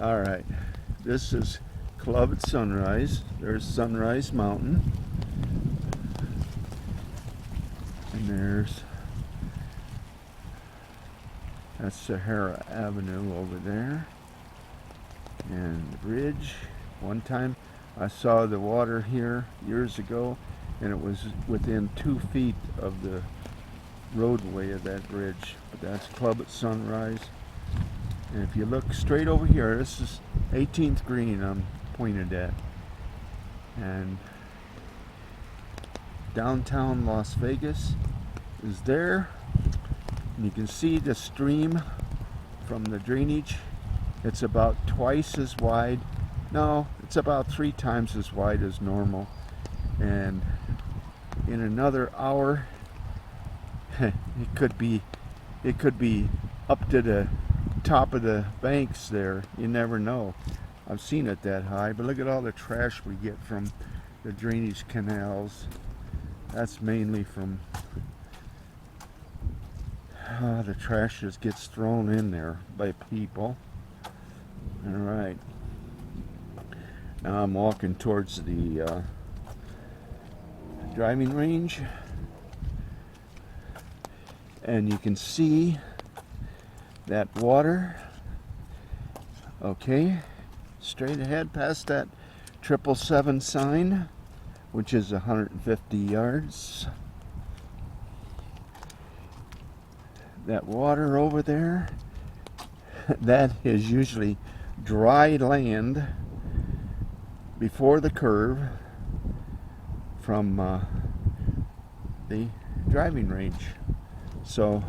All right, this is Club at Sunrise. There's Sunrise Mountain, and that's Sahara Avenue over there, and the bridge. One time I saw the water here years ago, and it was within 2 feet of the roadway of that bridge. But that's Club at Sunrise. And if you look straight over here, this is 18th green I'm pointed at. And downtown Las Vegas is there. And you can see the stream from the drainage. It's about twice as wide. No, it's about 3 times as wide as normal. And in another hour, it could be up to the top of the banks there. You never know. I've seen it that high, but look at all the trash we get from the drainage canals. That's mainly from the trash just gets thrown in there by people. All right, now I'm walking towards the driving range, and you can see that water. Okay, straight ahead past that 777 sign, which is 150 yards. That water over there, that is usually dry land before the curve from the driving range. So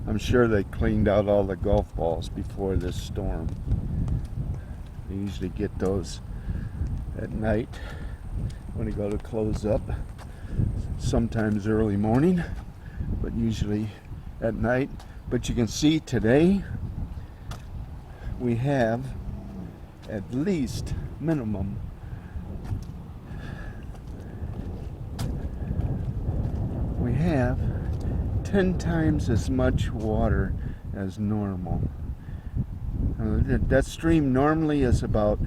I'm sure they cleaned out all the golf balls before this storm. They usually get those at night when they go to close up, sometimes early morning, but usually at night. But you can see today we have at least minimum we have 10 times as much water as normal. That stream normally is about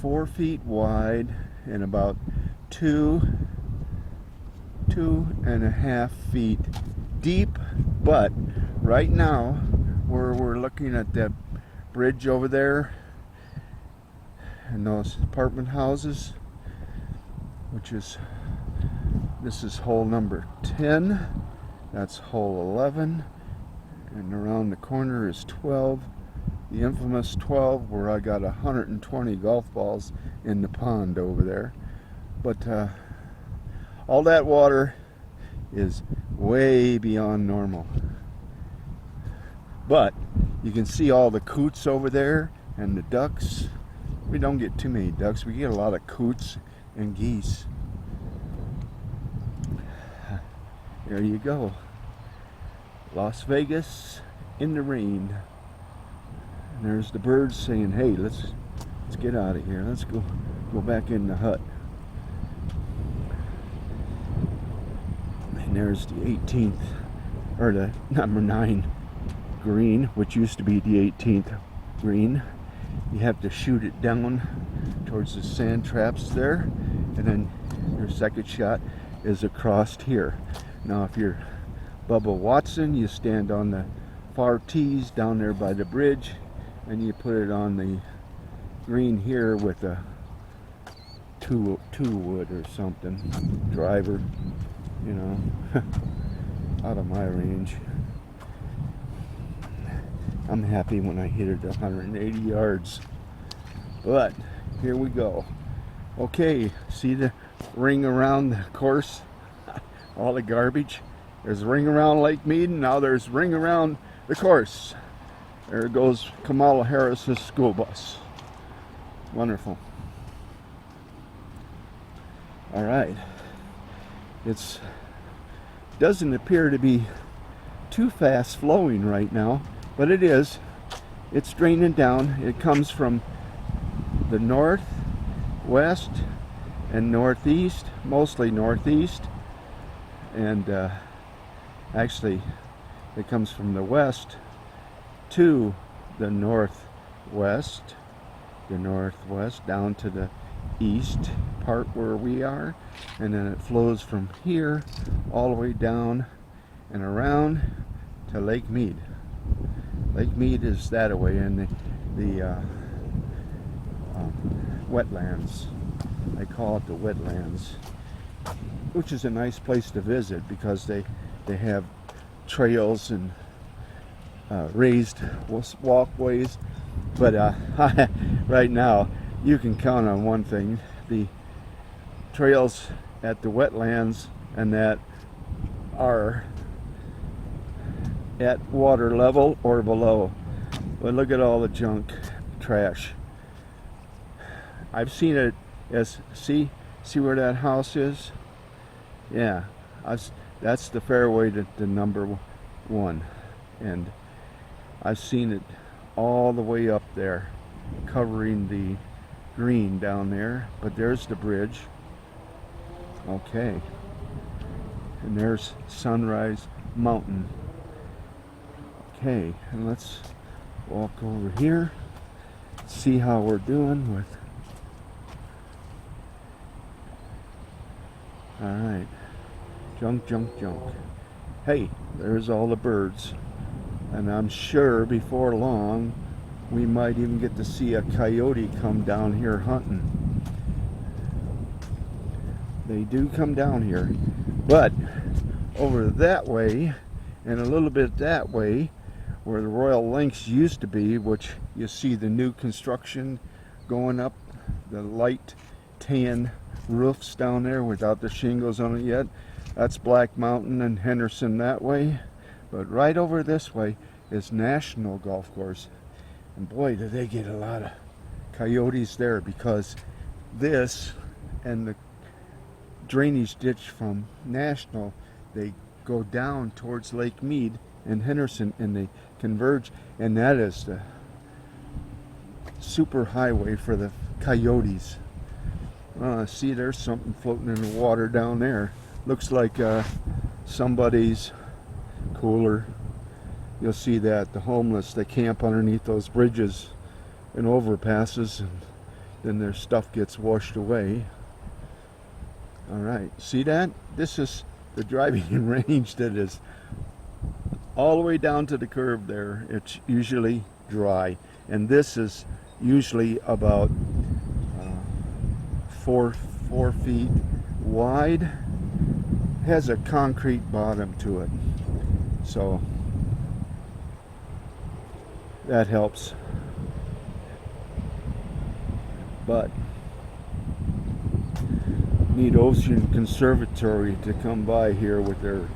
4 feet wide and about 2.5 feet deep. But right now, where we're looking at that bridge over there and those apartment houses, this is hole number 10. That's hole 11, and around the corner is 12, the infamous 12, where I got 120 golf balls in the pond over there. But all that water is way beyond normal. But you can see all the coots over there and the ducks. We don't get too many ducks, we get a lot of coots and geese. There you go. Las Vegas in the rain. And there's the birds saying, hey, let's get out of here. Let's go back in the hut. And there's the 18th, or the number 9 green, which used to be the 18th green. You have to shoot it down towards the sand traps there, and then your second shot is across here. Now if you're Bubba Watson, you stand on the far tees down there by the bridge, and you put it on the green here with a two wood or something driver, you know. Out of my range. I'm happy when I hit it 180 yards. But here we go. Okay, see the ring around the course? All the garbage. There's a ring around Lake Mead, and now there's a ring around the course. There goes Kamala Harris's school bus. Wonderful. All right. It doesn't appear to be too fast flowing right now, but it is. It's draining down. It comes from the north, west, and northeast, mostly northeast. And actually it comes from the west to the northwest west, the northwest, down to the east part where we are, and then it flows from here all the way down and around to Lake Mead. Lake Mead is that way, and the wetlands. They call it the wetlands, which is a nice place to visit because they have trails and raised walkways. But right now, you can count on one thing: the trails at the wetlands and that are at water level or below. But look at all the junk, trash. I've seen it as, see where that house is? Yeah, that's the fairway to number 1, and I've seen it all the way up there, covering the green down there. But there's the bridge. Okay, and there's Sunrise Mountain. Okay, and let's walk over here, see how we're doing with. Alright, junk. Hey, there's all the birds. And I'm sure before long we might even get to see a coyote come down here hunting. They do come down here. But over that way and a little bit that way, where the Royal Links used to be, which you see the new construction going up, the light tan roofs down there without the shingles on it yet. That's Black Mountain and Henderson that way. But right over this way is National Golf Course. And boy, do they get a lot of coyotes there, because this and the drainage ditch from National, they go down towards Lake Mead and Henderson, and they converge, and that is the super highway for the coyotes. See, there's something floating in the water down there. Looks like somebody's cooler. You'll see that the homeless, they camp underneath those bridges and overpasses, and then their stuff gets washed away. All right, see that? This is the driving range that is all the way down to the curve there. It's usually dry, and this is usually about 4 feet wide. Has a concrete bottom to it, so that helps. But need Ocean Conservatory to come by here with their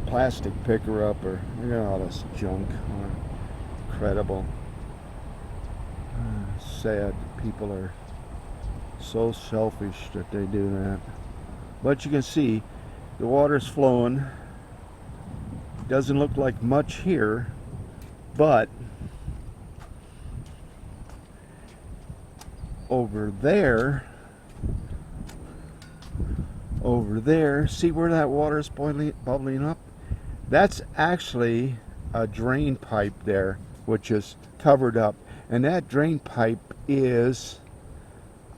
plastic picker upper. Look at all this junk. Incredible. Sad. People are so selfish that they do that. But you can see the water's flowing. Doesn't look like much here, but over there, see where that water's bubbling up? That's actually a drain pipe there, which is covered up. And that drain pipe is,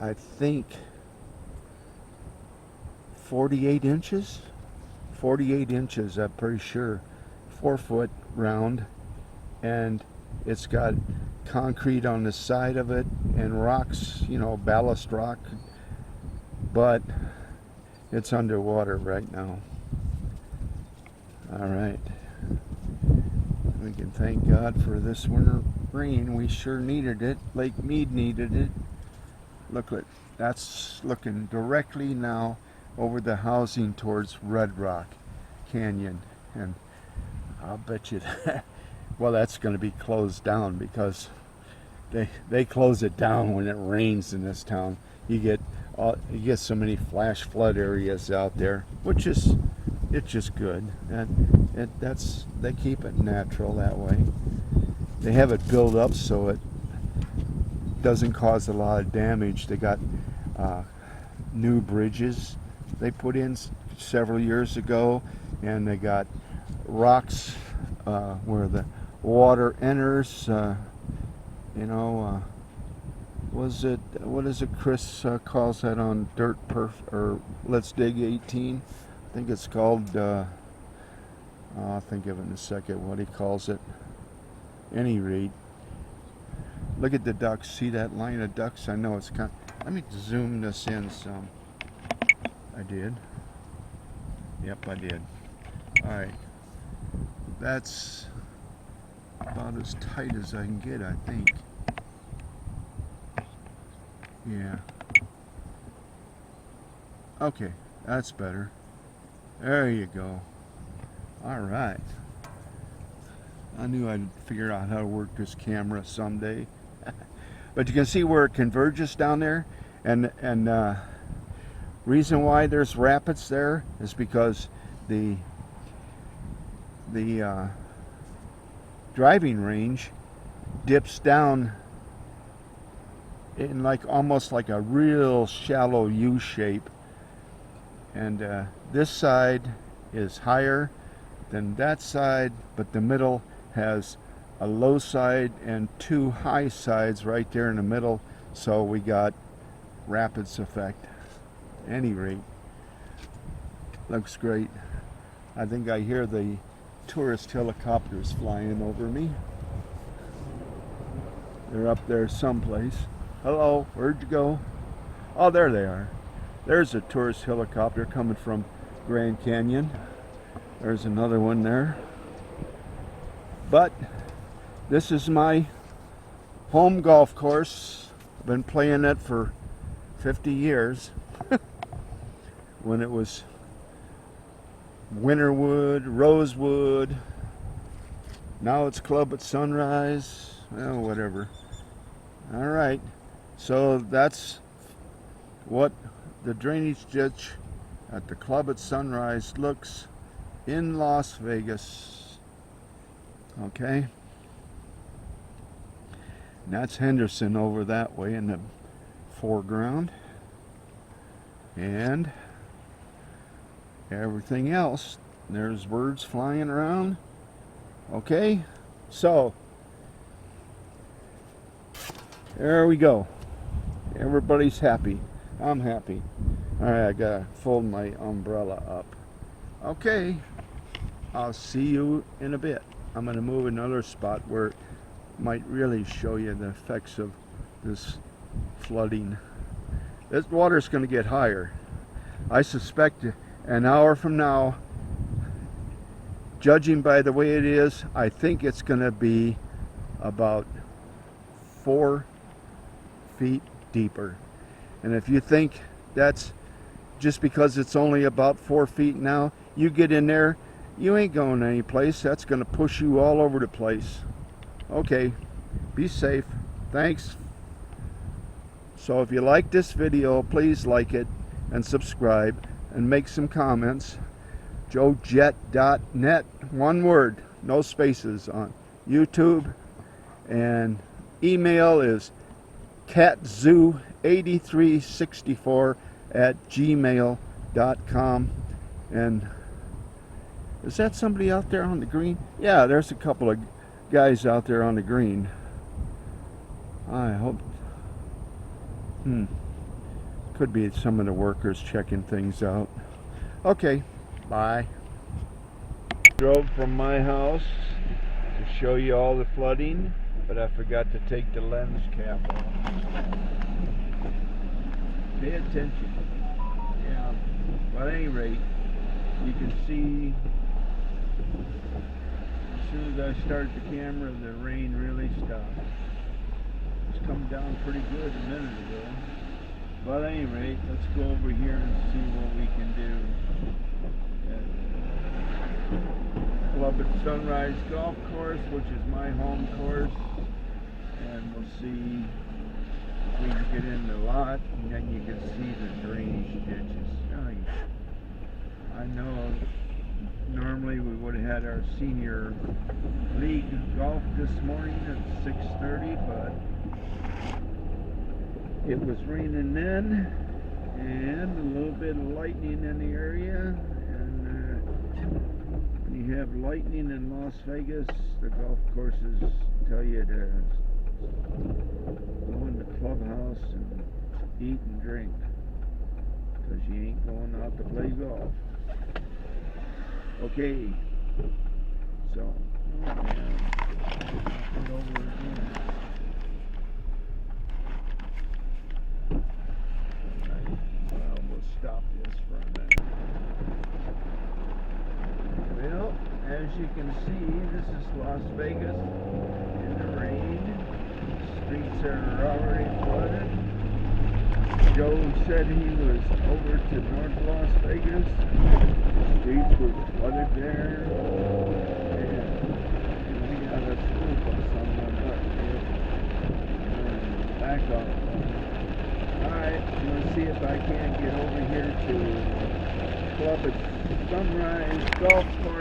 I think, 48 inches? 48 inches, I'm pretty sure. 4 foot round. And it's got concrete on the side of it and rocks, you know, ballast rock. But it's underwater right now. All right. We can thank God for this winter rain. We sure needed it. Lake Mead needed it. Look, that's looking directly now over the housing towards Red Rock Canyon. And I'll bet you that, well, that's going to be closed down, because they close it down when it rains in this town. You get so many flash flood areas out there, which is, it's just good. And they keep it natural that way. They have it build up so it doesn't cause a lot of damage. They got new bridges they put in several years ago, and they got rocks where the water enters You know, what is it Chris calls that on Dirt Perf, or Let's Dig 18? I think it's called, I'll think of it in a second what he calls it. Any rate, look at the ducks. See that line of ducks? I know it's kind of, let me zoom this in some. I did. Yep, I did. Alright. That's about as tight as I can get, I think. Yeah. Okay, that's better. There you go. Alright. I knew I'd figure out how to work this camera someday. But you can see where it converges down there, and reason why there's rapids there is because the driving range dips down in like almost like a real shallow U shape, and this side is higher than that side, but the middle has a low side and two high sides right there in the middle, so we got rapids effect. Any rate, looks great. I think I hear the tourist helicopters flying over me. They're up there someplace. Hello, where'd you go? Oh, there they are. There's a tourist helicopter coming from Grand Canyon. There's another one there. But this is my home golf course. I've been playing it for 50 years. When it was Winterwood, Rosewood. Now it's Club at Sunrise. Well, whatever. Alright. So that's what the drainage ditch at the Club at Sunrise looks in Las Vegas. Okay. And that's Henderson over that way in the foreground. And everything else, there's birds flying around. Okay, so there we go. Everybody's happy. I'm happy. Alright, I gotta fold my umbrella up. Okay, I'll see you in a bit. I'm gonna move another spot where it might really show you the effects of this flooding. This water's gonna get higher. I suspect an hour from now, judging by the way it is, I think it's going to be about 4 feet deeper. And if you think that's just because it's only about 4 feet now, you get in there, you ain't going any place. That's going to push you all over the place. Okay, be safe. Thanks. So if you like this video, please like it and subscribe. And make some comments. JoeJet.net, one word, no spaces, on YouTube. And email is catzoo8364@gmail.com. And is that somebody out there on the green? Yeah, there's a couple of guys out there on the green. I hope. Could be some of the workers checking things out. Okay, bye. Drove from my house to show you all the flooding, but I forgot to take the lens cap off. Pay attention. Yeah, but at any rate, you can see as soon as I start the camera, the rain really stopped. It's come down pretty good a minute ago. But at any rate, let's go over here and see what we can do. Club at Sunrise Golf Course, which is my home course. And we'll see if we can get in the lot, and then you can see the drainage ditches. I know normally we would have had our senior league golf this morning at 6:30, but it was raining then, and a little bit of lightning in the area. And when you have lightning in Las Vegas, the golf courses tell you to go in the clubhouse and eat and drink, because you ain't going out to play golf. Okay, so, oh man, it over again. Well, we'll stop this for a minute. Well, as you can see, this is Las Vegas in the rain. Streets are already flooded. Joe said he was over to North Las Vegas. Streets were flooded there. And we got a school bus on the butt here. Back off. Alright, I'm going to see if I can't get over here to Club at Sunrise Golf Course.